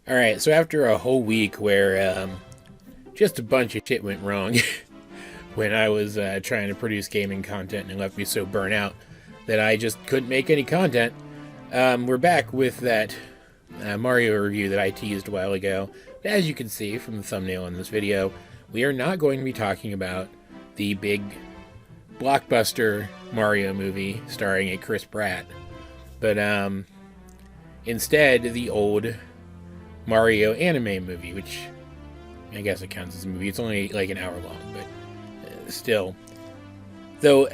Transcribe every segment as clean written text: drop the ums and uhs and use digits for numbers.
Alright, so after a whole week where just a bunch of shit went wrong when I was trying to produce gaming content and it left me so burnt out that I just couldn't make any content, we're back with that Mario review that I teased a while ago. But as you can see from the thumbnail in this video, we are not going to be talking about the big blockbuster Mario movie starring a Chris Pratt, but instead the old Mario anime movie, which I guess it counts as a movie. It's only like an hour long, but still. Though,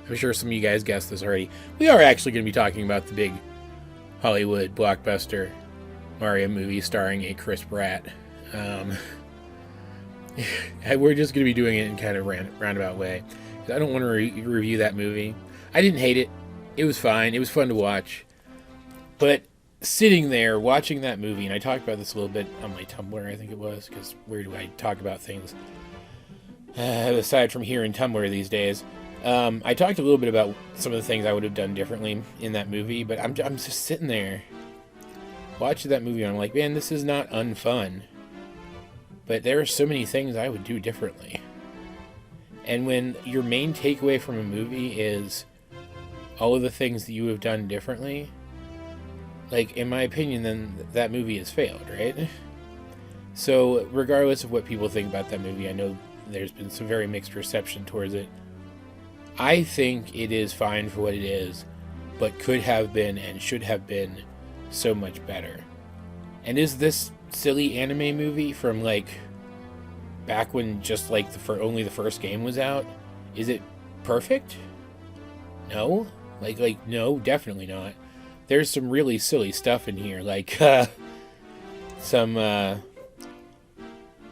I'm sure some of you guys guessed this already, we are actually going to be talking about the big Hollywood blockbuster Mario movie starring a Chris Pratt. We're just going to be doing it in kind of roundabout way. I don't want to review that movie. I didn't hate it. It was fine. It was fun to watch. But sitting there watching that movie, and I talked about this a little bit on my Tumblr, I think it was, because where do I talk about things aside from here in Tumblr these days? I talked a little bit about some of the things I would have done differently in that movie, but I'm just sitting there watching that movie, and I'm like, man, this is not unfun. But there are so many things I would do differently. And when your main takeaway from a movie is all of the things that you have done differently, like, in my opinion, then that movie has failed, right? So, regardless of what people think about that movie, I know there's been some very mixed reception towards it. I think it is fine for what it is, but could have been and should have been so much better. And is this silly anime movie from, like, back when just, like, only the first game was out, is it perfect? No? Like, no, definitely not. There's some really silly stuff in here, like some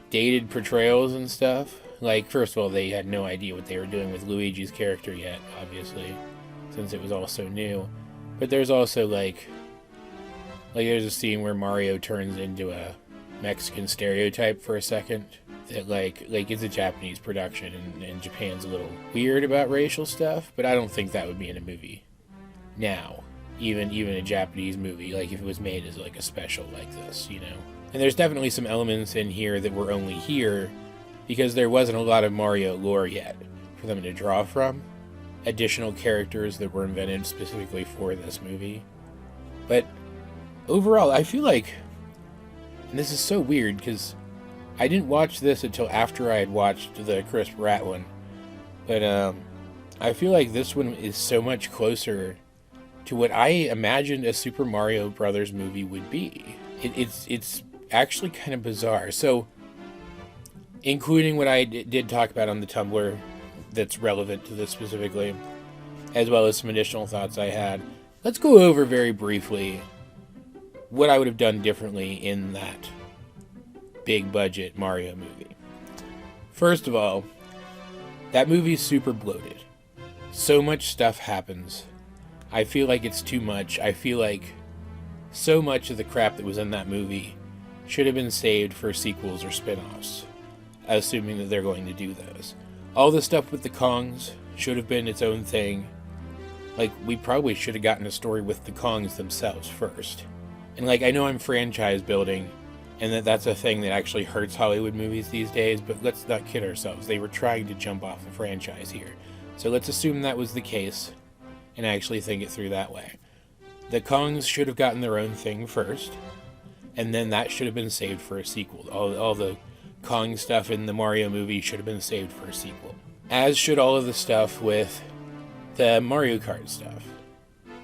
dated portrayals and stuff. Like, first of all, they had no idea what they were doing with Luigi's character yet, obviously, since it was all so new. But there's also, like there's a scene where Mario turns into a Mexican stereotype for a second. That, like it's a Japanese production, and Japan's a little weird about racial stuff, but I don't think that would be in a movie now. Even a Japanese movie, like if it was made as like a special like this, you know. And there's definitely some elements in here that were only here because there wasn't a lot of Mario lore yet for them to draw from. Additional characters that were invented specifically for this movie. But overall, I feel like, and this is so weird because I didn't watch this until after I had watched the Chris Pratt one, but I feel like this one is so much closer to what I imagined a Super Mario Brothers movie would be. It's actually kind of bizarre. So, including what I did talk about on the Tumblr that's relevant to this specifically, as well as some additional thoughts I had, let's go over very briefly what I would have done differently in that big budget Mario movie. First of all, that movie's super bloated. So much stuff happens. I feel like it's too much. I feel like so much of the crap that was in that movie should have been saved for sequels or spin-offs, assuming that they're going to do those. All the stuff with the Kongs should have been its own thing. Like, we probably should have gotten a story with the Kongs themselves first. And, like, I know I'm franchise building, and that's a thing that actually hurts Hollywood movies these days, but let's not kid ourselves. They were trying to jump off a franchise here. So let's assume that was the case, and actually think it through that way. The Kongs should have gotten their own thing first, and then that should have been saved for a sequel. All the Kong stuff in the Mario movie should have been saved for a sequel. As should all of the stuff with the Mario Kart stuff.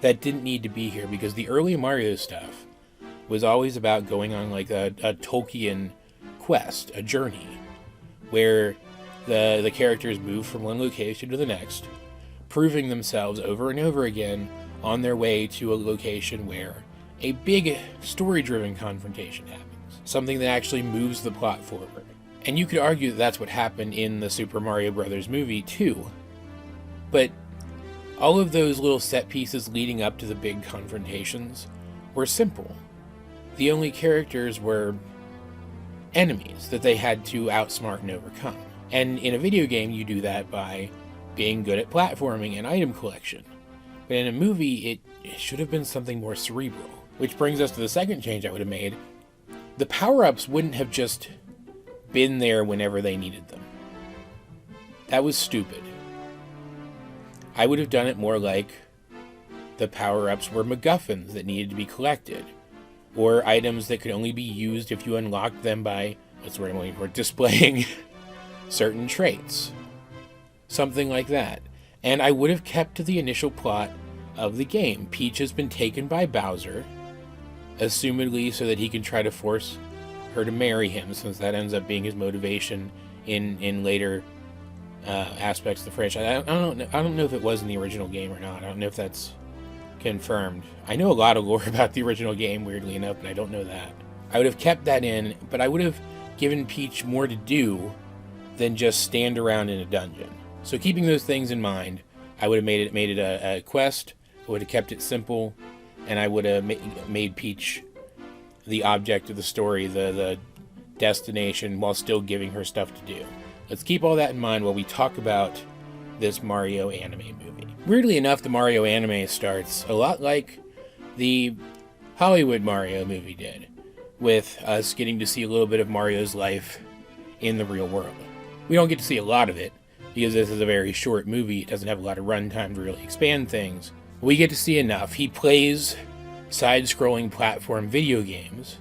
That didn't need to be here, because the early Mario stuff was always about going on like a Tolkien quest, a journey, where the characters move from one location to the next, proving themselves over and over again on their way to a location where a big story-driven confrontation happens. Something that actually moves the plot forward. And you could argue that that's what happened in the Super Mario Brothers movie too. But all of those little set pieces leading up to the big confrontations were simple. The only characters were enemies that they had to outsmart and overcome. And in a video game, you do that by being good at platforming and item collection. But in a movie, it should have been something more cerebral. Which brings us to the second change I would have made. The power-ups wouldn't have just been there whenever they needed them. That was stupid. I would have done it more like the power-ups were MacGuffins that needed to be collected, or items that could only be used if you unlocked them by, what's the word I'm looking for, displaying certain traits. Something like that. And I would have kept to the initial plot of the game. Peach has been taken by Bowser, assumedly so that he can try to force her to marry him, since that ends up being his motivation in later aspects of the franchise. I don't know if it was in the original game or not. I don't know if that's confirmed. I know a lot of lore about the original game, weirdly enough, but I don't know that. I would have kept that in, but I would have given Peach more to do than just stand around in a dungeon. So keeping those things in mind, I would have made it a quest. I would have kept it simple, and I would have made Peach the object of the story, the destination, while still giving her stuff to do. Let's keep all that in mind while we talk about this Mario anime movie. Weirdly enough, the Mario anime starts a lot like the Hollywood Mario movie did, with us getting to see a little bit of Mario's life in the real world. We don't get to see a lot of it, because this is a very short movie. It doesn't have a lot of runtime to really expand things. We get to see enough. He plays side-scrolling platform video games,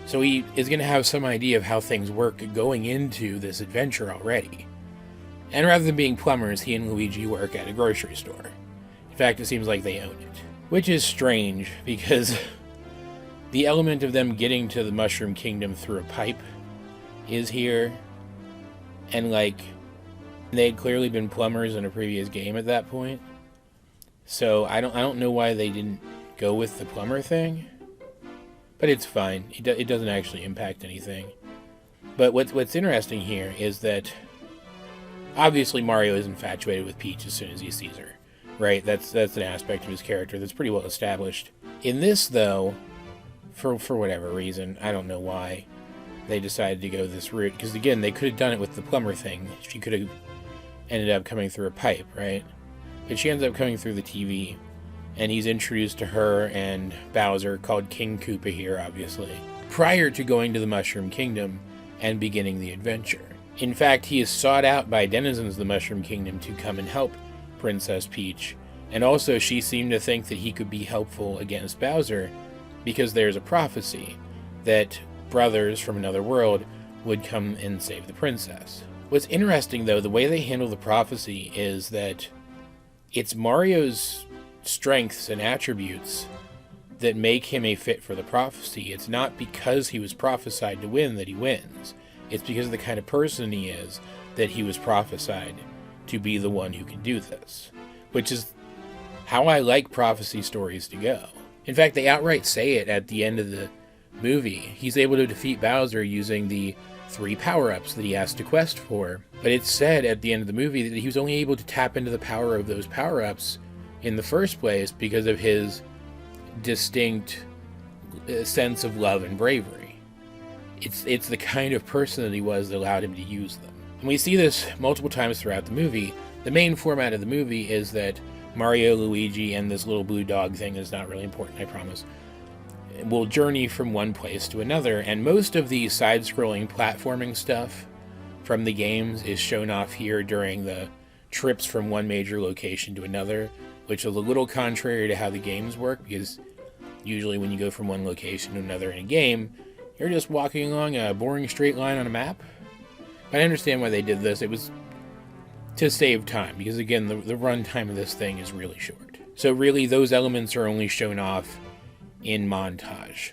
so he is going to have some idea of how things work going into this adventure already. And rather than being plumbers, he and Luigi work at a grocery store. In fact, it seems like they own it. Which is strange, because the element of them getting to the Mushroom Kingdom through a pipe is here. And, like, they'd clearly been plumbers in a previous game at that point. So I don't know why they didn't go with the plumber thing. But it's fine. It doesn't actually impact anything. But what's interesting here is that obviously Mario is infatuated with Peach as soon as he sees her. Right? That's an aspect of his character that's pretty well established. In this, though, for whatever reason, I don't know why they decided to go this route. Because again, they could have done it with the plumber thing. She could have ended up coming through a pipe, right? But she ends up coming through the TV. And he's introduced to her and Bowser, called King Koopa here, obviously, prior to going to the Mushroom Kingdom and beginning the adventure. In fact, he is sought out by denizens of the Mushroom Kingdom to come and help Princess Peach, and also she seemed to think that he could be helpful against Bowser because there's a prophecy that brothers from another world would come and save the princess. What's interesting, though, the way they handle the prophecy is that it's Mario's strengths and attributes that make him a fit for the prophecy. It's not because he was prophesied to win that he wins. It's because of the kind of person he is that he was prophesied to be the one who can do this. Which is how I like prophecy stories to go. In fact, they outright say it at the end of the movie. He's able to defeat Bowser using the 3 power-ups that he has to quest for. But it's said at the end of the movie that he was only able to tap into the power of those power-ups in the first place because of his distinct sense of love and bravery. It's the kind of person that he was that allowed him to use them. And we see this multiple times throughout the movie. The main format of the movie is that Mario, Luigi, and this little blue dog thing is not really important, I promise, will journey from one place to another, and most of the side-scrolling platforming stuff from the games is shown off here during the trips from one major location to another, which is a little contrary to how the games work, because usually when you go from one location to another in a game, you're just walking along a boring straight line on a map. But I understand why they did this. It was to save time, because again, the runtime of this thing is really short. So really, those elements are only shown off in montage.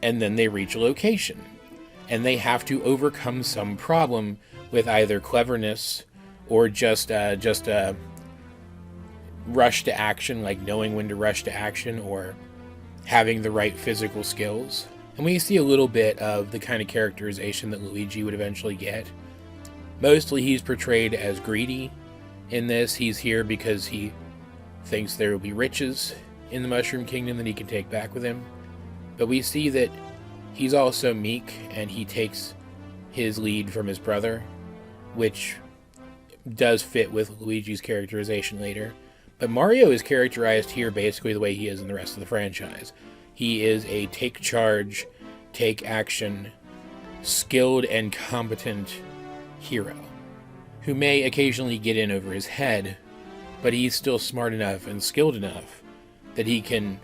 And then they reach a location, and they have to overcome some problem with either cleverness or just rush to action, like knowing when to rush to action, or having the right physical skills. And we see a little bit of the kind of characterization that Luigi would eventually get. Mostly he's portrayed as greedy in this. He's here because he thinks there will be riches in the Mushroom Kingdom that he can take back with him. But we see that he's also meek, and he takes his lead from his brother, which does fit with Luigi's characterization later. But Mario is characterized here basically the way he is in the rest of the franchise. He is a take charge, take action, skilled and competent hero who may occasionally get in over his head, but he's still smart enough and skilled enough that he can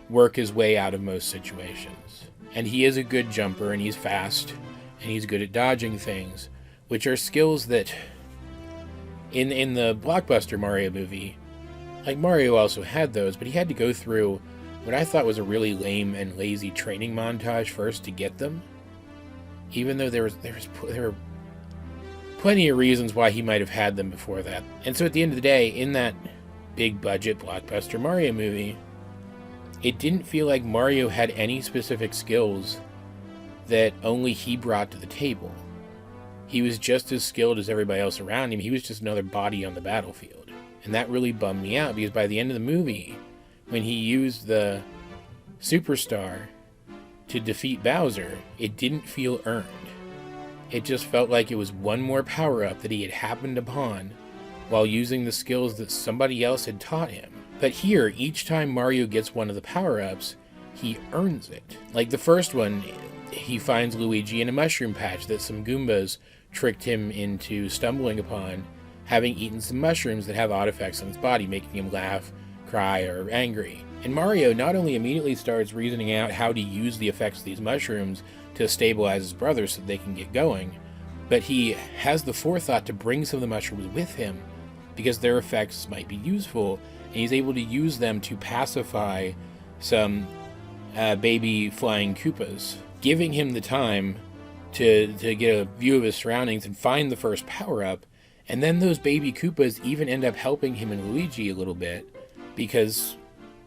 work his way out of most situations. And he is a good jumper, and he's fast, and he's good at dodging things, which are skills that in the blockbuster Mario movie, like, Mario also had those, but he had to go through what I thought was a really lame and lazy training montage first to get them, even though there were plenty of reasons why he might have had them before that. And so at the end of the day, in that big budget blockbuster Mario movie, it didn't feel like Mario had any specific skills that only he brought to the table. He was just as skilled as everybody else around him. He was just another body on the battlefield. And that really bummed me out, because by the end of the movie, when he used the Superstar to defeat Bowser, it didn't feel earned. It just felt like it was one more power-up that he had happened upon while using the skills that somebody else had taught him. But here, each time Mario gets one of the power-ups, he earns it. Like the first one, he finds Luigi in a mushroom patch that some Goombas tricked him into stumbling upon, having eaten some mushrooms that have odd effects on his body, making him laugh, cry, or angry. And Mario not only immediately starts reasoning out how to use the effects of these mushrooms to stabilize his brothers so they can get going, but he has the forethought to bring some of the mushrooms with him because their effects might be useful, and he's able to use them to pacify some baby flying Koopas, giving him the time to get a view of his surroundings and find the first power-up. And then those baby Koopas even end up helping him and Luigi a little bit because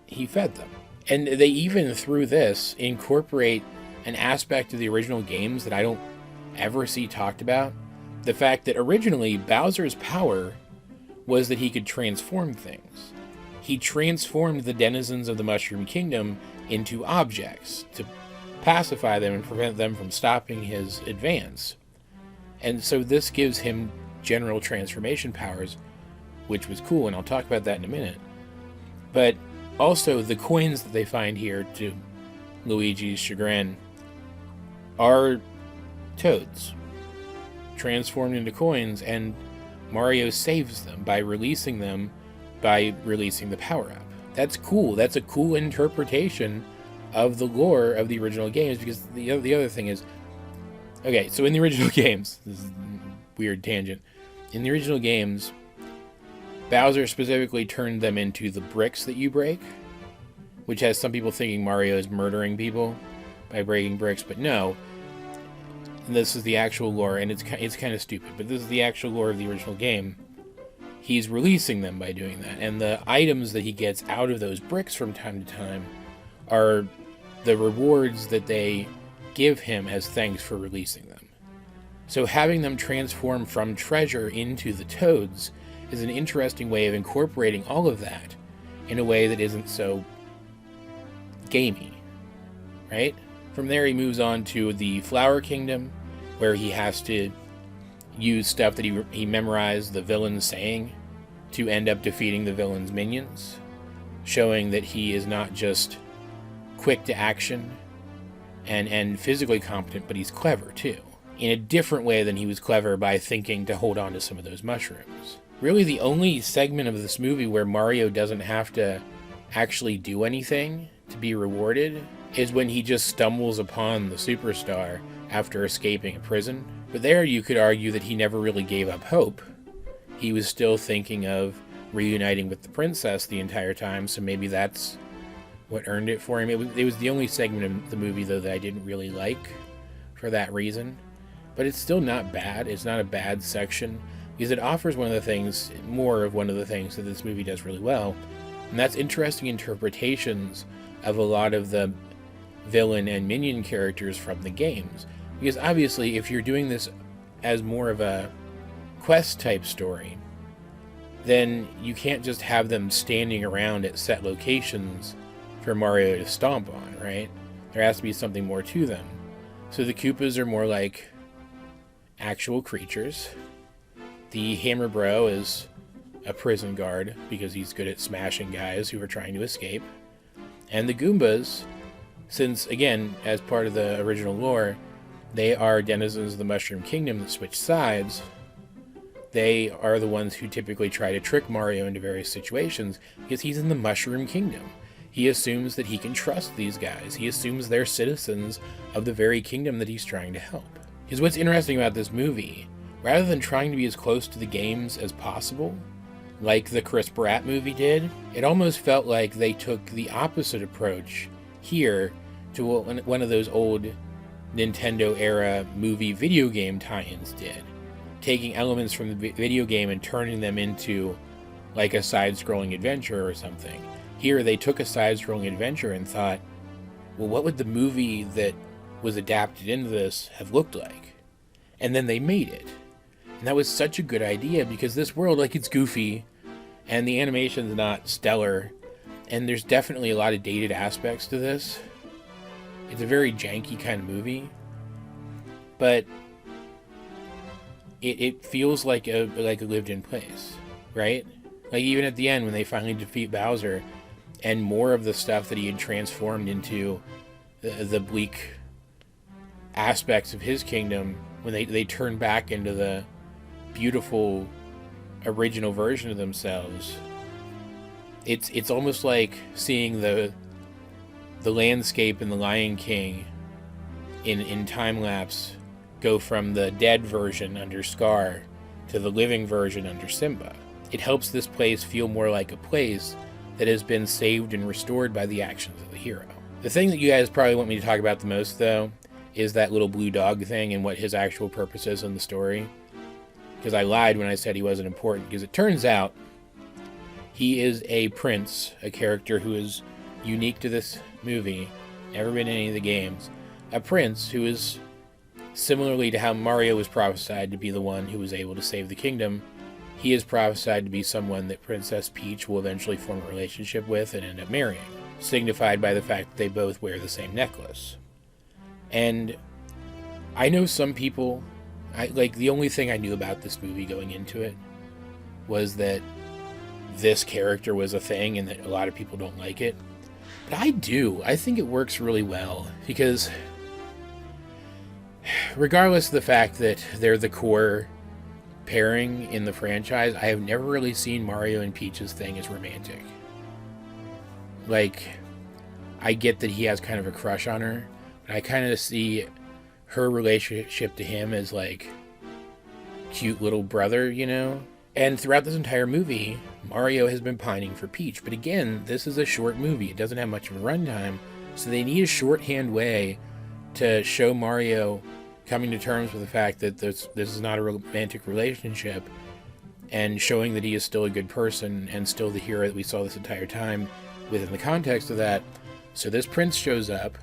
he fed them. And they even, through this, incorporate an aspect of the original games that I don't ever see talked about. The fact that originally Bowser's power was that he could transform things. He transformed the denizens of the Mushroom Kingdom into objects to pacify them and prevent them from stopping his advance. And so this gives him general transformation powers, which was cool, and I'll talk about that in a minute. But also, the coins that they find here, to Luigi's chagrin, are toads transformed into coins, and Mario saves them by releasing the power-up. That's cool. That's a cool interpretation of the lore of the original games, because the other thing is, okay, so in the original games, this is a weird tangent, in the original games, Bowser specifically turned them into the bricks that you break, which has some people thinking Mario is murdering people by breaking bricks, but no. This is the actual lore, and it's kind of stupid, but this is the actual lore of the original game. He's releasing them by doing that, and the items that he gets out of those bricks from time to time are the rewards that they give him as thanks for releasing them. So having them transform from treasure into the toads is an interesting way of incorporating all of that in a way that isn't so gamey, right? From there he moves on to the Flower Kingdom, where he has to use stuff that he memorized the villain's saying to end up defeating the villain's minions, showing that he is not just quick to action and physically competent, but he's clever too, in a different way than he was clever by thinking to hold on to some of those mushrooms. Really, the only segment of this movie where Mario doesn't have to actually do anything to be rewarded is when he just stumbles upon the Superstar after escaping a prison. But there you could argue that he never really gave up hope. He was still thinking of reuniting with the princess the entire time, so maybe that's what earned it for him. It was the only segment of the movie, though, that I didn't really like for that reason. But it's still not bad. It's not a bad section, because it offers more of the things that this movie does really well, and that's interesting interpretations of a lot of the villain and minion characters from the games. Because obviously, if you're doing this as more of a quest-type story, then you can't just have them standing around at set locations for Mario to stomp on, right? There has to be something more to them. So the Koopas are more like actual creatures. The Hammer Bro is a prison guard because he's good at smashing guys who are trying to escape. And the Goombas, since, again, as part of the original lore, they are denizens of the Mushroom Kingdom that switch sides, they are the ones who typically try to trick Mario into various situations because he's in the Mushroom Kingdom. He assumes that he can trust these guys. He assumes they're citizens of the very kingdom that he's trying to help. Because what's interesting about this movie, rather than trying to be as close to the games as possible, like the Chris Pratt movie did, it almost felt like they took the opposite approach here to what one of those old Nintendo-era movie video game tie-ins did. Taking elements from the video game and turning them into like a side-scrolling adventure or something. Here, they took a side-scrolling adventure and thought, well, what would the movie that was adapted into this have looked like? And then they made it. And that was such a good idea because this world, like, it's goofy, and the animation's not stellar, and there's definitely a lot of dated aspects to this. It's a very janky kind of movie, but it feels like a lived-in place, right? Like, even at the end, when they finally defeat Bowser, and more of the stuff that he had transformed into the bleak aspects of his kingdom, when they turn back into the beautiful original version of themselves, it's almost like seeing the landscape in The Lion King in time-lapse go from the dead version under Scar to the living version under Simba. It helps this place feel more like a place that has been saved and restored by the actions of the hero. The thing that you guys probably want me to talk about the most, though, is that little blue dog thing and what his actual purpose is in the story. Because I lied when I said he wasn't important, because it turns out he is a prince, a character who is unique to this movie, never been in any of the games. A prince who is, similarly to how Mario was prophesied to be the one who was able to save the kingdom, he is prophesied to be someone that Princess Peach will eventually form a relationship with and end up marrying, signified by the fact that they both wear the same necklace. And I know some people, the only thing I knew about this movie going into it was that this character was a thing and that a lot of people don't like it. But I do. I think it works really well because regardless of the fact that they're the core pairing in the franchise, I have never really seen Mario and Peach's thing as romantic. Like, I get that he has kind of a crush on her, but I kind of see her relationship to him as like cute little brother, you know? And throughout this entire movie, Mario has been pining for Peach. But again, this is a short movie. It doesn't have much of a runtime, so they need a shorthand way to show Mario coming to terms with the fact that this is not a romantic relationship, and showing that he is still a good person and still the hero that we saw this entire time within the context of that. So this prince shows up.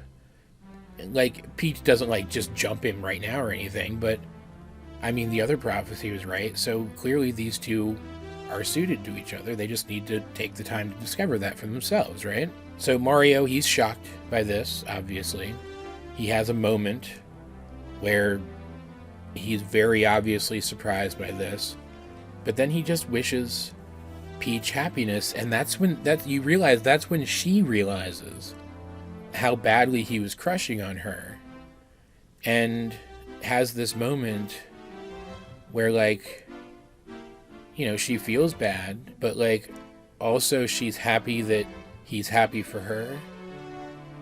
Like, Peach doesn't, like, just jump him right now or anything, but, I mean, the other prophecy was right, so clearly these two are suited to each other. They just need to take the time to discover that for themselves, right? So Mario, he's shocked by this, obviously. He has a moment where he's very obviously surprised by this, but then he just wishes Peach happiness, and that's when she realizes how badly he was crushing on her, and has this moment where, like, you know, she feels bad, but, like, also she's happy that he's happy for her.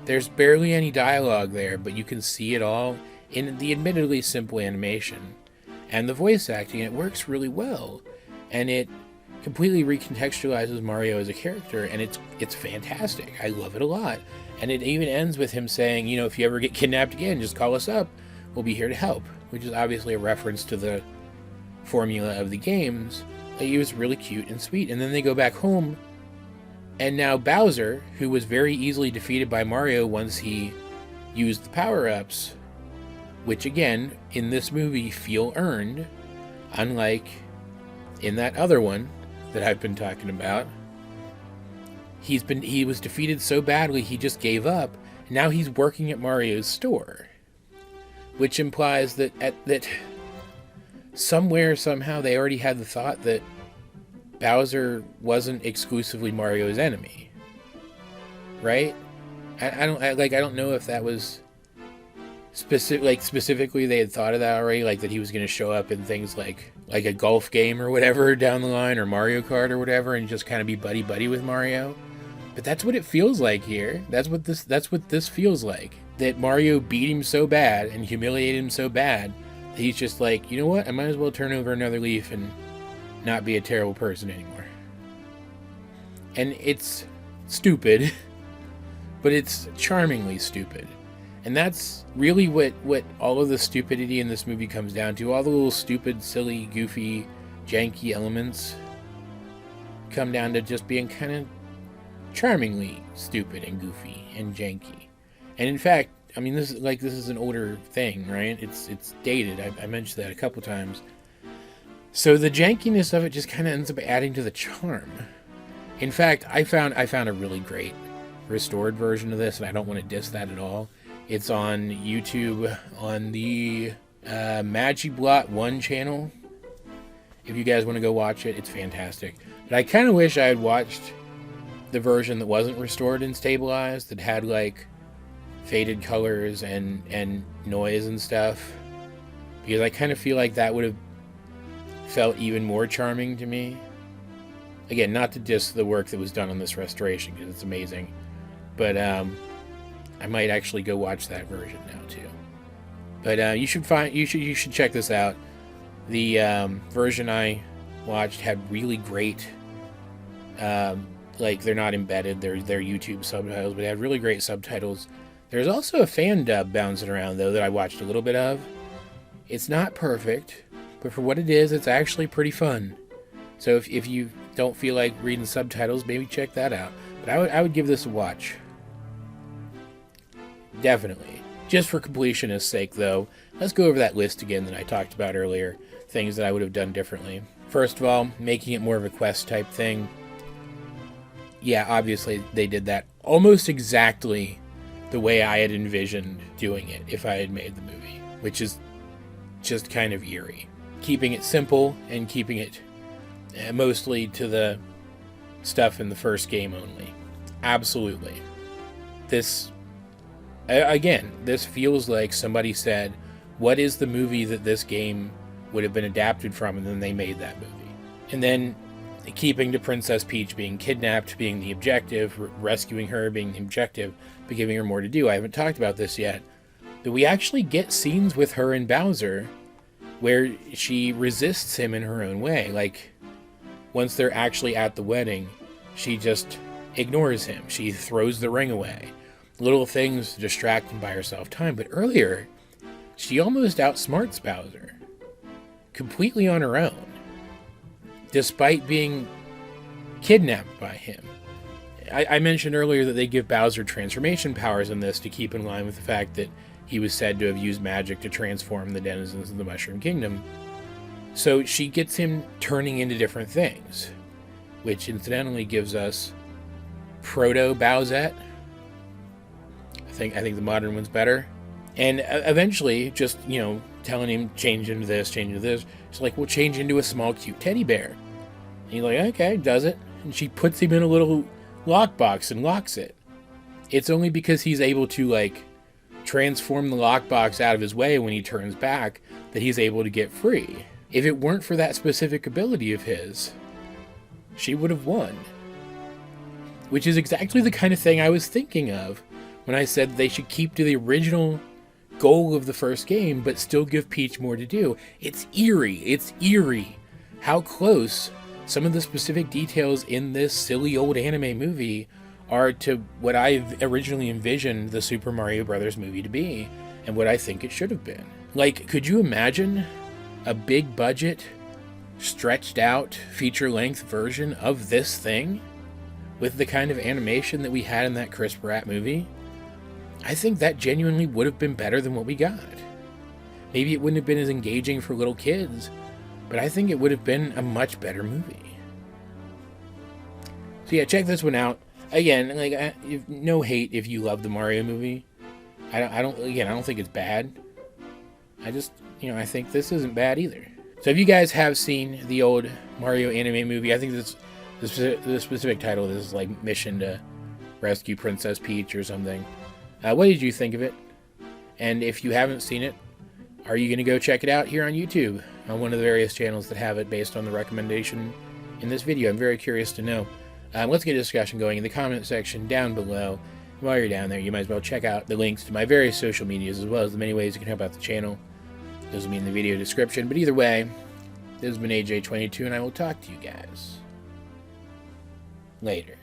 There's barely any dialogue there, but you can see it all in the admittedly simple animation. And the voice acting, it works really well. And it completely recontextualizes Mario as a character, and it's fantastic. I love it a lot. And it even ends with him saying, you know, if you ever get kidnapped again, just call us up. We'll be here to help. Which is obviously a reference to the formula of the games. It was really cute and sweet. And then they go back home, and now Bowser, who was very easily defeated by Mario once he used the power-ups, which again, in this movie, feel earned, unlike in that other one that I've been talking about. He was defeated so badly he just gave up. Now he's working at Mario's store, which implies that somewhere, somehow, they already had the thought that Bowser wasn't exclusively Mario's enemy, right? I don't know if that was specifically they had thought of that already, like that he was going to show up in things like a golf game or whatever down the line, or Mario Kart or whatever, and just kind of be buddy with Mario. But that's what it feels like here. That's what this feels like. That Mario beat him so bad and humiliated him so bad that he's just like, you know what? I might as well turn over another leaf and not be a terrible person anymore. And it's stupid, but it's charmingly stupid. And that's really what all of the stupidity in this movie comes down to. All the little stupid, silly, goofy, janky elements come down to just being kind of charmingly stupid and goofy and janky. And in fact, I mean, this is an older thing, right? It's dated. I mentioned that a couple times. So the jankiness of it just kind of ends up adding to the charm. In fact, I found a really great restored version of this, and I don't want to diss that at all. It's on YouTube on the Magiblot 1 channel. If you guys want to go watch it, it's fantastic. But I kind of wish I had watched the version that wasn't restored and stabilized, that had like faded colors and noise and stuff, because I kind of feel like that would have felt even more charming to me. Again, not to diss the work that was done on this restoration, because it's amazing, but I might actually go watch that version now too. But you should check this out. The version I watched had really great like, they're not embedded, they're YouTube subtitles, but they had really great subtitles. There's also a fan dub bouncing around, though, that I watched a little bit of. It's not perfect, but for what it is, it's actually pretty fun. So if you don't feel like reading subtitles, maybe check that out. But I would give this a watch. Definitely. Just for completionist's sake, though, let's go over that list again that I talked about earlier. Things that I would have done differently. First of all, making it more of a quest type thing. Yeah, obviously they did that almost exactly the way I had envisioned doing it if I had made the movie, which is just kind of eerie. Keeping it simple and keeping it mostly to the stuff in the first game only. Absolutely. This feels like somebody said, what is the movie that this game would have been adapted from, and then they made that movie. And then keeping to Princess Peach being kidnapped being the objective, rescuing her being the objective, but giving her more to do. I haven't talked about this yet, but we actually get scenes with her and Bowser where she resists him in her own way. Like, once they're actually at the wedding, she just ignores him. She throws the ring away. Little things to distract and buy herself time. But earlier, she almost outsmarts Bowser. Completely on her own. Despite being kidnapped by him. I mentioned earlier that they give Bowser transformation powers in this to keep in line with the fact that he was said to have used magic to transform the denizens of the Mushroom Kingdom. So she gets him turning into different things, which incidentally gives us Proto-Bowsette. I think the modern one's better. And eventually, just, telling him, change into this. She's like, well, change into a small, cute teddy bear. And he's like, okay, does it. And she puts him in a little lockbox and locks it. It's only because he's able to, transform the lockbox out of his way when he turns back that he's able to get free. If it weren't for that specific ability of his, she would have won. Which is exactly the kind of thing I was thinking of when I said they should keep to the original goal of the first game, but still give Peach more to do. It's eerie how close some of the specific details in this silly old anime movie are to what I originally envisioned the Super Mario Brothers movie to be, and what I think it should have been. Like, could you imagine a big budget, stretched out, feature-length version of this thing with the kind of animation that we had in that ChrisP movie? I think that genuinely would have been better than what we got. Maybe it wouldn't have been as engaging for little kids, but I think it would have been a much better movie. So yeah, check this one out. Again, no hate if you love the Mario movie. I don't think it's bad. I just, I think this isn't bad either. So if you guys have seen the old Mario anime movie, I think this the specific title of this is like Mission to Rescue Princess Peach or something. What did you think of it? And if you haven't seen it, are you going to go check it out here on YouTube, on one of the various channels that have it based on the recommendation in this video? I'm very curious to know. Let's get a discussion going in the comment section down below. While you're down there, you might as well check out the links to my various social medias, as well as the many ways you can help out the channel. Those will be in the video description. But either way, this has been AJ22, and I will talk to you guys later.